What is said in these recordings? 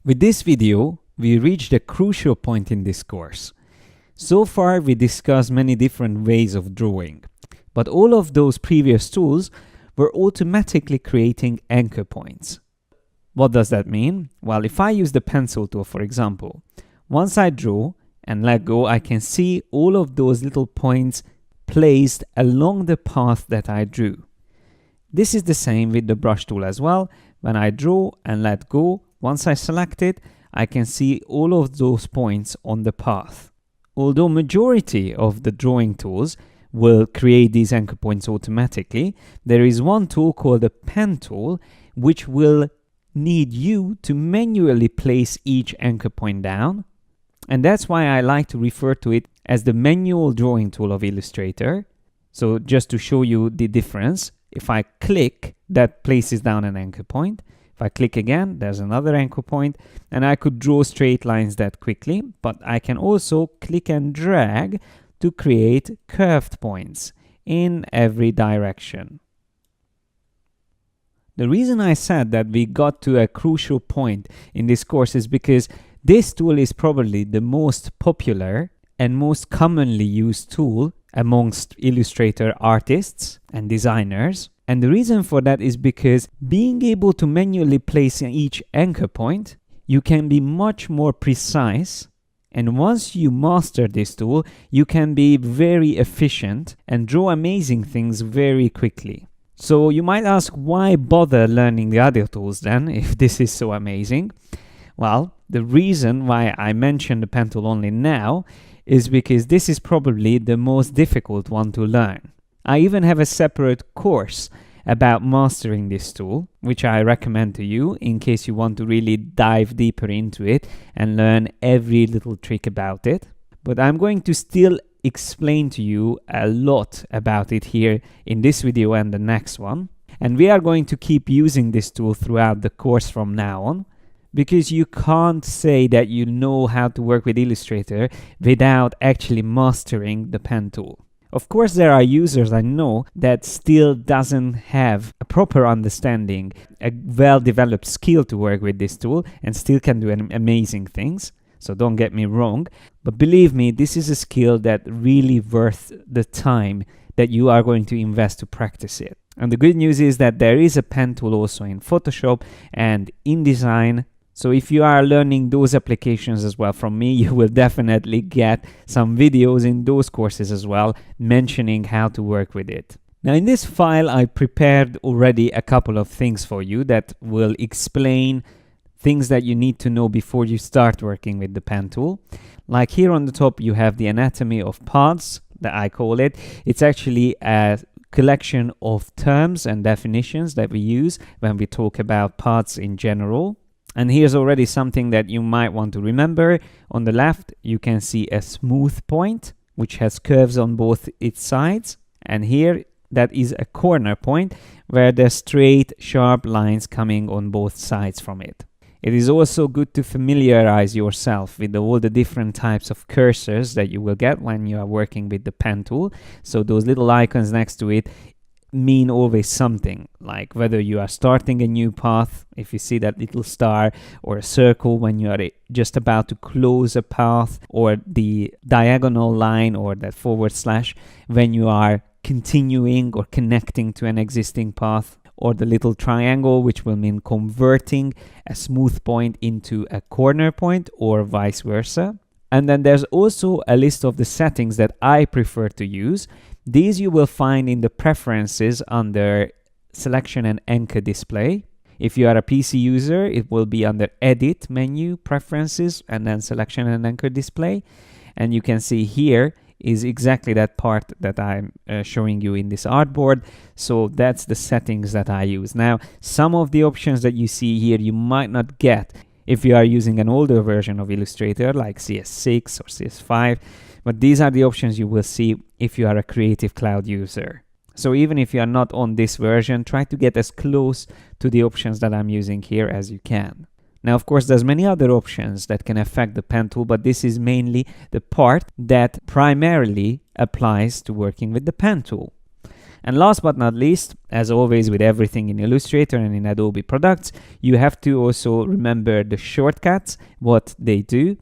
With this video, we reached a crucial point in this course. So far, we discussed many different ways of drawing, but all of those previous tools were automatically creating anchor points. What does that mean? Well, if I use the pencil tool, for example, once I draw and let go, I can see all of those little points placed along the path that I drew. This is the same with the brush tool as well. When I draw and let go, once I select it, I can see all of those points on the path. Although majority of the drawing tools will create these anchor points automatically, there is one tool called the pen tool, which will need you to manually place each anchor point down. And that's why I like to refer to it as the manual drawing tool of Illustrator. So just to show you the difference, if I click, that places down an anchor point. If I click again, there's another anchor point, and I could draw straight lines that quickly, but I can also click and drag to create curved points in every direction. The reason I said that we got to a crucial point in this course is because this tool is probably the most popular and most commonly used tool amongst Illustrator artists and designers. And the reason for that is because being able to manually place each anchor point, you can be much more precise. And once you master this tool, you can be very efficient and draw amazing things very quickly. So you might ask, why bother learning the other tools then, if this is so amazing? Well, the reason why I mention the pen tool only now is because this is probably the most difficult one to learn. I even have a separate course about mastering this tool, which I recommend to you in case you want to really dive deeper into it and learn every little trick about it. But I'm going to still explain to you a lot about it here in this video and the next one. And we are going to keep using this tool throughout the course from now on, because you can't say that you know how to work with Illustrator without actually mastering the pen tool. Of course, there are users I know that still doesn't have a proper understanding, a well-developed skill to work with this tool and still can do amazing things. So don't get me wrong, but believe me, this is a skill that really worth the time that you are going to invest to practice it. And the good news is that there is a pen tool also in Photoshop and InDesign. So if you are learning those applications as well from me, you will definitely get some videos in those courses as well, mentioning how to work with it. Now in this file, I prepared already a couple of things for you that will explain things that you need to know before you start working with the pen tool. Like here on the top, you have the anatomy of paths, that I call it. It's actually a collection of terms and definitions that we use when we talk about paths in general. And here's already something that you might want to remember. On the left, you can see a smooth point, which has curves on both its sides. And here, that is a corner point, where there's straight, sharp lines coming on both sides from it. It is also good to familiarize yourself with all the different types of cursors that you will get when you are working with the pen tool. So those little icons next to it mean always something, like whether you are starting a new path, if you see that little star, or a circle when you are just about to close a path, or the diagonal line or that forward slash when you are continuing or connecting to an existing path, or the little triangle, which will mean converting a smooth point into a corner point, or vice versa. And then there's also a list of the settings that I prefer to use. These you will find in the preferences under selection and anchor display. If you are a PC user, it will be under edit menu, preferences, and then selection and anchor display. And you can see here is exactly that part that I'm showing you in this artboard. So that's the settings that I use. Now, some of the options that you see here, you might not get if you are using an older version of Illustrator like CS6 or CS5, but these are the options you will see if you are a Creative Cloud user. So even if you are not on this version, try to get as close to the options that I'm using here as you can. Now, of course, there's many other options that can affect the pen tool, but this is mainly the part that primarily applies to working with the pen tool. And last but not least, as always with everything in Illustrator and in Adobe products, you have to also remember the shortcuts, what they do.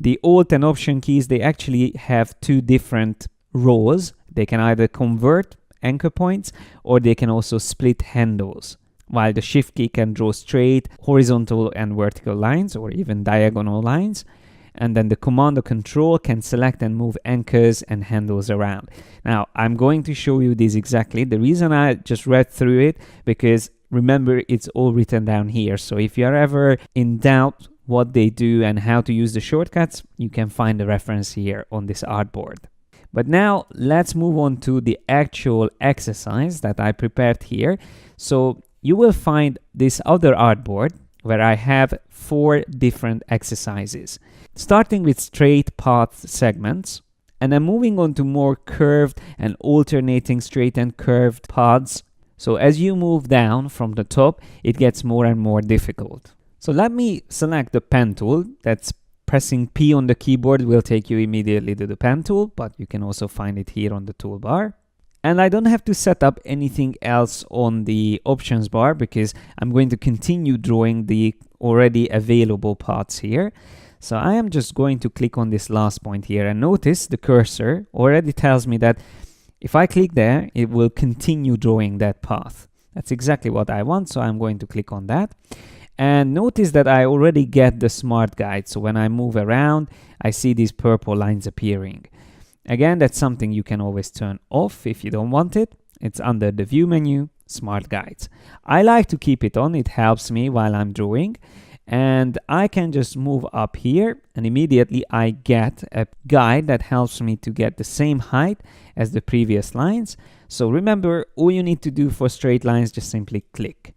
The Alt and Option keys, they actually have two different roles. They can either convert anchor points or they can also split handles, while the Shift key can draw straight, horizontal and vertical lines or even diagonal lines. And then the Command or Control can select and move anchors and handles around. Now, I'm going to show you this exactly. The reason I just read through it, because remember, it's all written down here. So if you're ever in doubt what they do and how to use the shortcuts, you can find the reference here on this artboard. But now let's move on to the actual exercise that I prepared here. So you will find this other artboard where I have 4 different exercises, starting with straight path segments, and then moving on to more curved and alternating straight and curved paths. So as you move down from the top, it gets more and more difficult. So let me select the pen tool. That's pressing P on the keyboard will take you immediately to the pen tool, but you can also find it here on the toolbar. And I don't have to set up anything else on the options bar because I'm going to continue drawing the already available paths here. So I am just going to click on this last point here, and notice the cursor already tells me that if I click there, it will continue drawing that path. That's exactly what I want, so I'm going to click on that. And notice that I already get the Smart Guide. So when I move around, I see these purple lines appearing. Again, that's something you can always turn off if you don't want it. It's under the View menu, Smart Guides. I like to keep it on. It helps me while I'm drawing. And I can just move up here and immediately I get a guide that helps me to get the same height as the previous lines. So remember, all you need to do for straight lines, just simply click.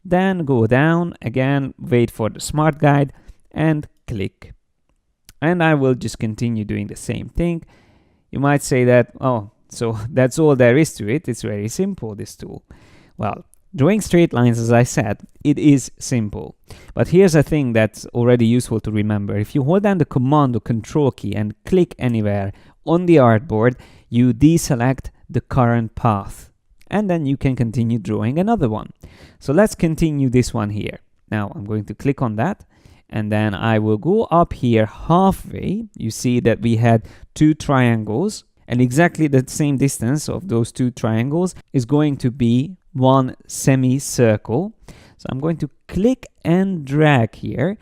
Then go down, again, wait for the Smart Guide and click. And I will just continue doing the same thing. You might say that, oh, so that's all there is to it. It's very simple, this tool. Well, drawing straight lines, as I said, it is simple. But here's a thing that's already useful to remember. If you hold down the Command or Control key and click anywhere on the artboard, you deselect the current path. And then you can continue drawing another one. So let's continue this one here. Now I'm going to click on that. And then I will go up here halfway. You see that we had 2 triangles. And exactly the same distance of those 2 triangles is going to be 1 semicircle. So I'm going to click and drag here.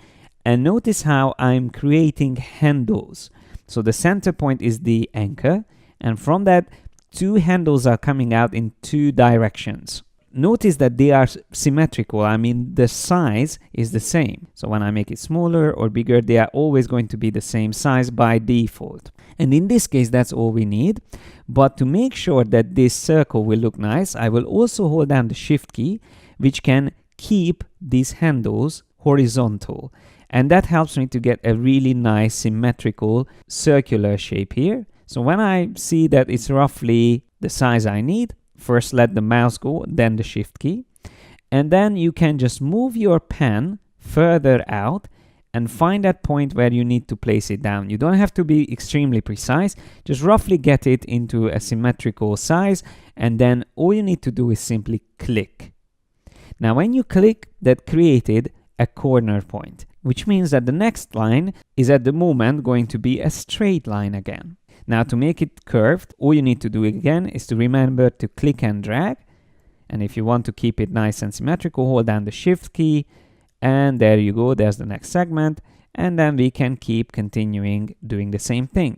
And notice how I'm creating handles. So the center point is the anchor. And from that, 2 handles are coming out in 2 directions. Notice that they are symmetrical. I mean, the size is the same. So when I make it smaller or bigger, they are always going to be the same size by default. And in this case, that's all we need. But to make sure that this circle will look nice, I will also hold down the Shift key, which can keep these handles horizontal. And that helps me to get a really nice symmetrical circular shape here. So when I see that it's roughly the size I need, first let the mouse go, then the Shift key. And then you can just move your pen further out and find that point where you need to place it down. You don't have to be extremely precise, just roughly get it into a symmetrical size, and then all you need to do is simply click. Now when you click, that created a corner point, which means that the next line is at the moment going to be a straight line again. Now to make it curved, all you need to do again is to remember to click and drag. And if you want to keep it nice and symmetrical, hold down the Shift key. And there you go, there's the next segment. And then we can keep continuing doing the same thing.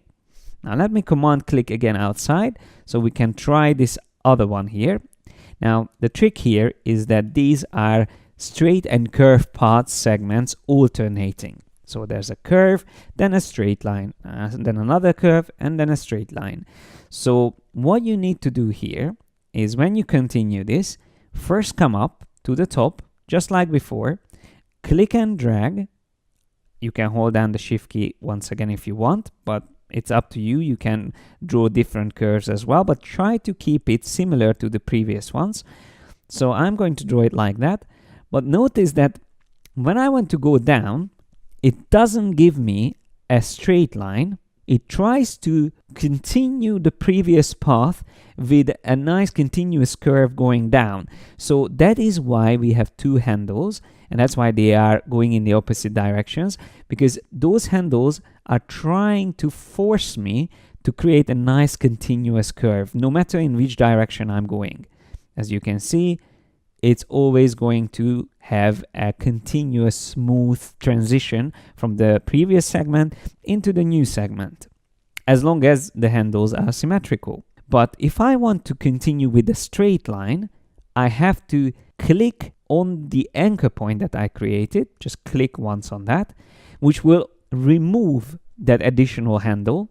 Now let me Command click again outside so we can try this other one here. Now the trick here is that these are straight and curved path segments alternating. So there's a curve, then a straight line, then another curve, and then a straight line. So what you need to do here is when you continue this, first come up to the top, just like before, click and drag. You can hold down the Shift key once again if you want, but it's up to you. You can draw different curves as well, but try to keep it similar to the previous ones. So I'm going to draw it like that. But notice that when I want to go down, it doesn't give me a straight line, it tries to continue the previous path with a nice continuous curve going down. So that is why we have two handles, and that's why they are going in the opposite directions, because those handles are trying to force me to create a nice continuous curve, no matter in which direction I'm going. As you can see, it's always going to have a continuous smooth transition from the previous segment into the new segment, as long as the handles are symmetrical. But if I want to continue with a straight line, I have to click on the anchor point that I created, just click once on that, which will remove that additional handle.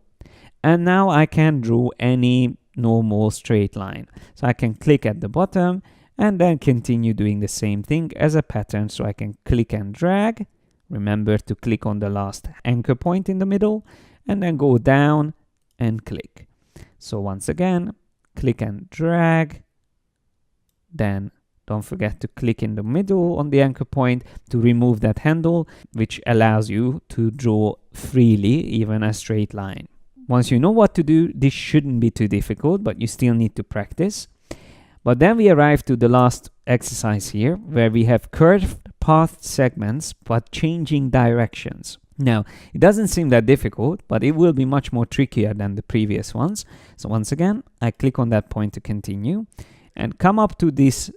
And now I can draw any normal straight line. So I can click at the bottom and then continue doing the same thing as a pattern. So I can click and drag. Remember to click on the last anchor point in the middle and then go down and click. So once again, click and drag. Then don't forget to click in the middle on the anchor point to remove that handle, which allows you to draw freely, even a straight line. Once you know what to do, this shouldn't be too difficult, but you still need to practice. But then we arrive to the last exercise here, where we have curved path segments, but changing directions. Now, it doesn't seem that difficult, but it will be much more trickier than the previous ones. So once again, I click on that point to continue and come up to this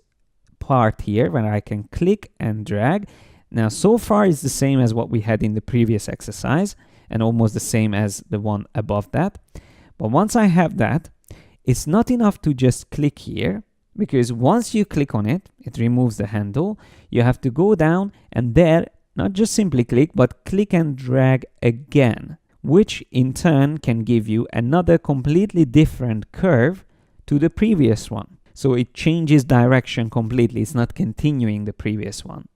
part here where I can click and drag. Now, so far it's the same as what we had in the previous exercise and almost the same as the one above that. But once I have that, it's not enough to just click here, because once you click on it, it removes the handle. You have to go down and there, not just simply click, but click and drag again, which in turn can give you another completely different curve to the previous one. So it changes direction completely. It's not continuing the previous one.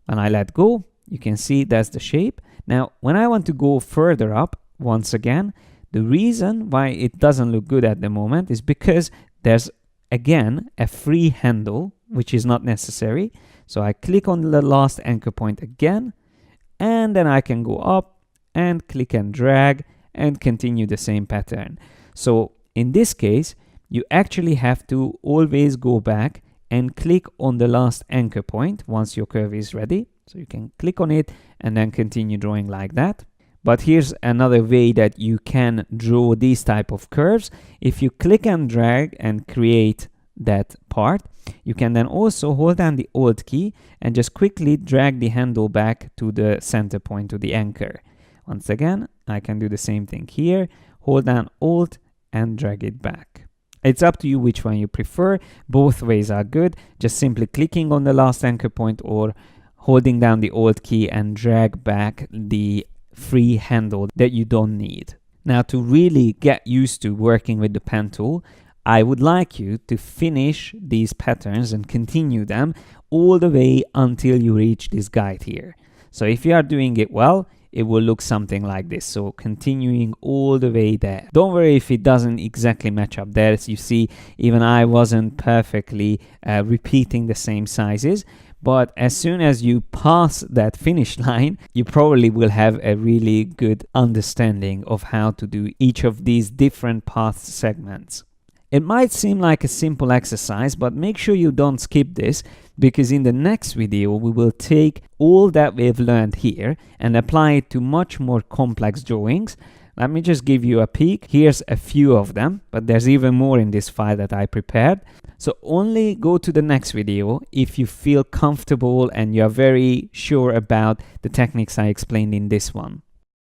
When I let go, you can see that's the shape. Now, when I want to go further up, once again, the reason why it doesn't look good at the moment is because there's, again, a free handle, which is not necessary. So I click on the last anchor point again, and then I can go up and click and drag and continue the same pattern. So in this case, you actually have to always go back and click on the last anchor point once your curve is ready. So you can click on it and then continue drawing like that. But here's another way that you can draw these type of curves. If you click and drag and create that part, you can then also hold down the Alt key and just quickly drag the handle back to the center point, to the anchor. Once again, I can do the same thing here. Hold down Alt and drag it back. It's up to you which one you prefer. Both ways are good. Just simply clicking on the last anchor point or holding down the Alt key and drag back the free handle that you don't need. Now, to really get used to working with the pen tool, I would like you to finish these patterns and continue them all the way until you reach this guide here. So if you are doing it well, it will look something like this. So continuing all the way there. Don't worry if it doesn't exactly match up there. As you see, even I wasn't perfectly repeating the same sizes. But as soon as you pass that finish line, you probably will have a really good understanding of how to do each of these different path segments. It might seem like a simple exercise, but make sure you don't skip this, because in the next video we will take all that we've learned here and apply it to much more complex drawings. Let me just give you a peek. Here's a few of them, but there's even more in this file that I prepared. So only go to the next video if you feel comfortable and you're very sure about the techniques I explained in this one.